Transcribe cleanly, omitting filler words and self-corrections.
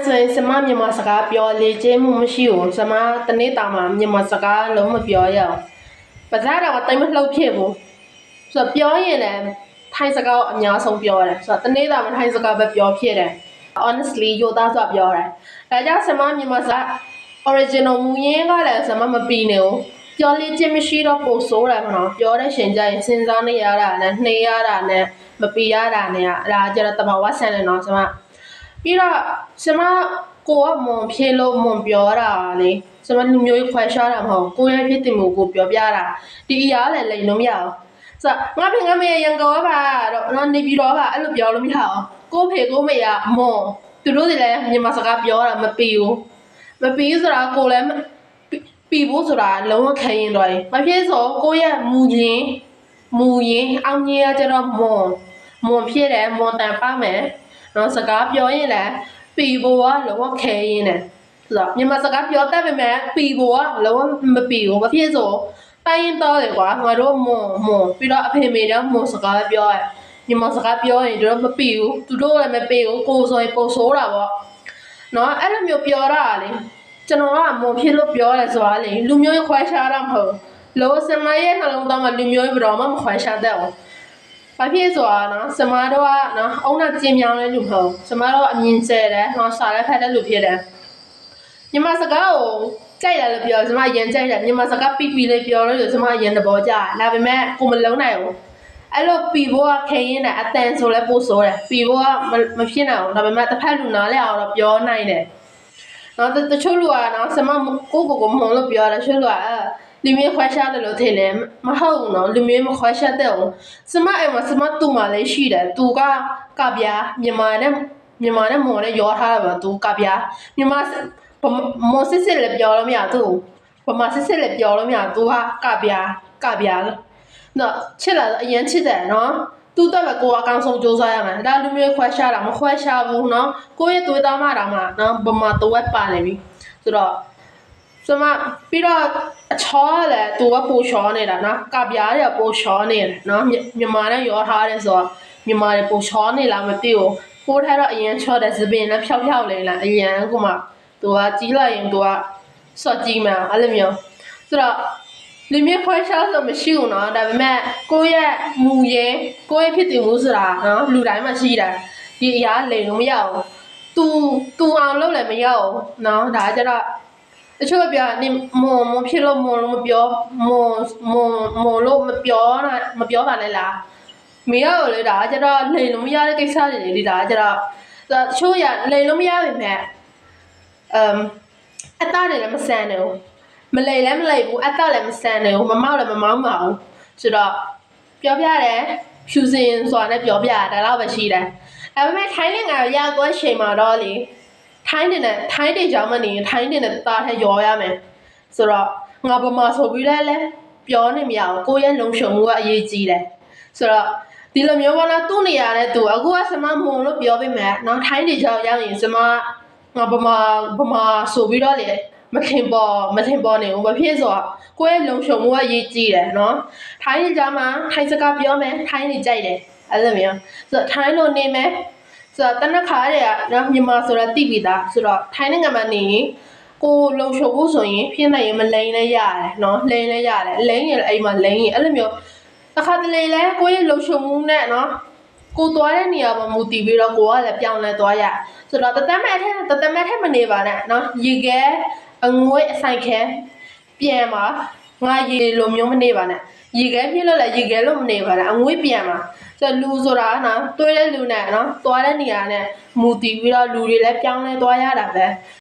ဆိုစမမြန်မာစကားပြောလေ့ကျင့်မှုမရှိဘူးစမတနေ့တာမှာမြန်မာစကားလုံးမပြောရအောင်ပါဇာတော့တိတ်မလှုပ်ဖြစ်ဘူးဆိုတော့ပြောရင်လည်းထိုင်စကားအများဆုံးပြောတယ်ဆိုတော့တနေ့တာမှာထိုင်စကားပဲပြောဖြစ်တယ် honestly ယူသားဆိုပြောတယ်ဒါကြောင့်စမမြန်မာစကား original မူရင်းကလည်းစမမပီနေဘူးပြောလေ့ကျင့်မရှိတော့ပို့ဆိုးတယ်မနော်ပြောတဲ့ရှင်ကြရင်စဉ်းစားနေရတာနဲ့နှေးရတာနဲ့မပီရတာနဲ့ဒါကြတော့တဘာဝဆန်တယ်နော်စမပြီးတော့စမကိုကမွန်ဖြေလို့မွန်ပြောတာလေစမလူမျိုးခွဲရှားတာမဟုတ်ကိုရဲ့ဖြစ်တင်မှုကိုပြောပြတာဒီအရာလည်းလိန်လို့မရအောင်ဆိုငါဖေငါမေရန်ကောပါတော့နော်နေပြီးတော့ပါအဲ့လိုပြောလို့မရအောင်ကိုဖေကိုမေရမွန်သူတို့တွေလည်းမြန်မာစကားပြောတာမပီဘူးမပီဆိုတာကိုလည်းပီဖို့ဆိုတာလုံးဝခံရင်တော့ဘာဖြစ်ဆိုကိုရဲ့မူရင်းအောင်ကြီးကကျတော့မွန်ဖြစ်တယ်မွန်တန်ပါမယ်နော်စကားပြောရင်လည်းပီဖို့ကလုံးဝခဲရင်းတယ်ဆိုတော့မြန်မာစကားပြောတတ်ပေမဲ့ပီဖို့ကလုံးဝမပီဘူးဘာဖြစ်ဆိုတိုင်းရင်တော့လေကွာငါတို့မွန်ပြီးတော့အဖေမေတော့မွန်စကားပြောရမြန်မာစကားပြောရင်တို့မပီဘူးသူတို့လည်းမပီဘူးကိုဆိုရင်ပုံဆိုးတာပေါ့နော်အဲ့လိုမျိုးပြောတာလေကျွန်တော်ကမွန်ဖြစ်လို့ပြောရဲဆိုတာလေလူမျိုးခွဲခြားတာမဟုတ်လောစမရဲ့နှလုံးသားမှာလူမျိုးဘယ်တော့မှမခွဲခြားတတ်ဘူးဘာဖြစ်ဆိုတာနော်စမတော့ကနော်အုံနာကျင်းမြောင်းတဲ့လူမဟုတ်စမတော့အမြင်ကျဲတယ်နော်စားလည်းဖက်တဲ့လူဖြစ်တယ်မြန်မာစကားကိုကြိုက်တယ်လို့ပြောစမရင်ကြိုက်တယ်မြန်မာစကားပီလေးပြောလို့စမရင်တဘောကြဒါပေမဲ့ကိုမလုံးနိုင်ဘူးအဲ့လိုပီဖို့ကခဲရင်တဲ့အတန်ဆိုလဲပို့ဆိုးတယ်ပီဖို့ကမဖြစ်နိုင်ဘူးဒါပေမဲ့တစ်ဖက်လူနားလဲအောင်တော့ပြောနိုင်တယ်နော်တချို့လူကနော်စမကိုမုံလို့ပြောတယ်တချို့လူကလူမျိုးခွဲခြားတယ်လို့ထင်တယ်မဟုတ်ဘူးနော်လူမျိုးမခွဲခြားတဲ့အောင်စမအဲ့မှာစမတူမှလည်းရှိတယ်သူကပြမြန်မာနဲ့မော်နဲ့ရောထားတာပါသူကပြမြန်မာမော်စစ်လည်းပြောလို့မရသူဗမာစစ်လည်းပြောလို့မရသူကပြနော်ချစ်လာအရင်ချစ်တယ်နော်သူတော့ပဲကိုအကောင်ဆုံးစူးစမ်းရမယ်ဒါလူမျိုးခွဲခြားတာမခွဲခြားဘူးနော်ကိုရဲ့သွေးသားမတာမှာနော်ဗမာတဝက်ပါနေပြီဆိုတော့စမပြီးတော့အချောလည်းသူကပိုချောနေတာနော်ကပြားတွေကပိုချောနေတယ်နော်မြန်မာနဲ့ရောထားတယ်ဆိုတော့မြန်မာတွေပိုချောနေလားမသိဘူးပိုးထားတော့အရင်ချောတယ်စပင်လည်းဖြောက်လေးလားအရင်ကမှသူကကြီးလိုက်ရင်သူကစော့ကြီးမှာအဲ့လိုမျိုးဆိုတော့လူမျိုးခွဲခြားဆိုမရှိဘူးနော်ဒါပေမဲ့ကိုယ့်ရဲ့မူရင်းကိုယ့်ရဲ့ဖြစ်တည်မှုဆိုတာနော်လူတိုင်းမှာရှိတယ်ဒီအရာလိန်လို့မရဘူးသူအောင်လုပ်လည်းမရဘူးနော်ဒါကြတော့တချို့ပြောနေမွန်ဖြစ်လို့မွန်လို့မပြောမွန်လို့မပြောပါနဲ့လားမရဘူးလေဒါကြတော့လိန်လို့မရတဲ့ကိစ္စတွေလေဒါကြတော့တချို့ရလိန်လို့မရပေမဲ့အသားတွေလည်းမဆန်နေဘူးမလိန်လည်းမလိန်ဘူးအသားလည်းမဆန်နေဘူးမမောက်လည်းမမောင်းပါဘူးဆိုတော့ပြောပြတယ်ဖြူစင်ဆိုတာနဲ့ပြောပြတာဒါတော့ပဲရှိတယ်ဒါပေမဲ့ထိုင်းနိုင်ငံရောက်သွားချိန်မှာတော့လေထိုင်းတွေကြောင့်မနေထိုင်းတွေနဲ့တာထက်ရောရမယ်ဆိုတော့ငါဗမာဆိုပြီးလဲပြောနေမရဘူးကိုယ့်ရဲ့လုံခြုံမှုကအရေးကြီးတယ်ဆိုတော့ဒီလိုမျိုးပေါ့နော်သူ့နေရာနဲ့သူအခုကစမမွန်လို့ပြောပေးမယ်နော်ထိုင်းတွေကြောင့်ရောက်ရင်စမငါဗမာဆိုပြီးတော့လေမထင်ပေါ်နေဘူးဘာဖြစ်ဆိုတော့ကိုယ့်ရဲ့လုံခြုံမှုကအရေးကြီးတယ်နော်ထိုင်းတွေကြောင့်မှထိုင်းစကားပြောမယ်ထိုင်းတွေကြိုက်တယ်အဲ့လိုမျိုးဆိုတော့ထိုင်းလိုနေမယ်ဆိုတော့တနခါတွေကနော်မြန်မာဆိုတာတိပြီးသားဆိုတော့ထိုင်းနိုင်ငံမှာနေကိုလုံခြုံဖို့ဆိုရင်ဖြစ်နိုင်ရင်မလိန်လည်းရတယ်နော်လိန်လည်းရတယ်လိန်ရင်အိမ်မှာလိန်ရင်အဲ့လိုမျိုးတစ်ခါတလေလဲကိုယ့်ရဲ့လုံခြုံမှုနဲ့နော်ကိုသွားတဲ့နေရာမှာမူတည်ပြီးတော့ကိုကလည်းပြောင်းလဲသွားရဆိုတော့တသက်မဲ့ထဲမနေပါနဲ့နော်ရေခဲအငွေ့အဆိုင်ခဲပြန်ပါငါရေလိုမျိုးမနေပါနဲ့ရေခဲပြည့်လို့လည်းရေခဲလို့မနေပါနဲ့အငွေ့ပြန်ပါဆိုတော့လူဆိုတာနော်တွေးတဲ့လူနဲ့နော်သွားတဲ့နေရာနဲ့မူတည်ပြီးတော့လူတွေလည်းပြောင်းလဲသွားရတာပဲ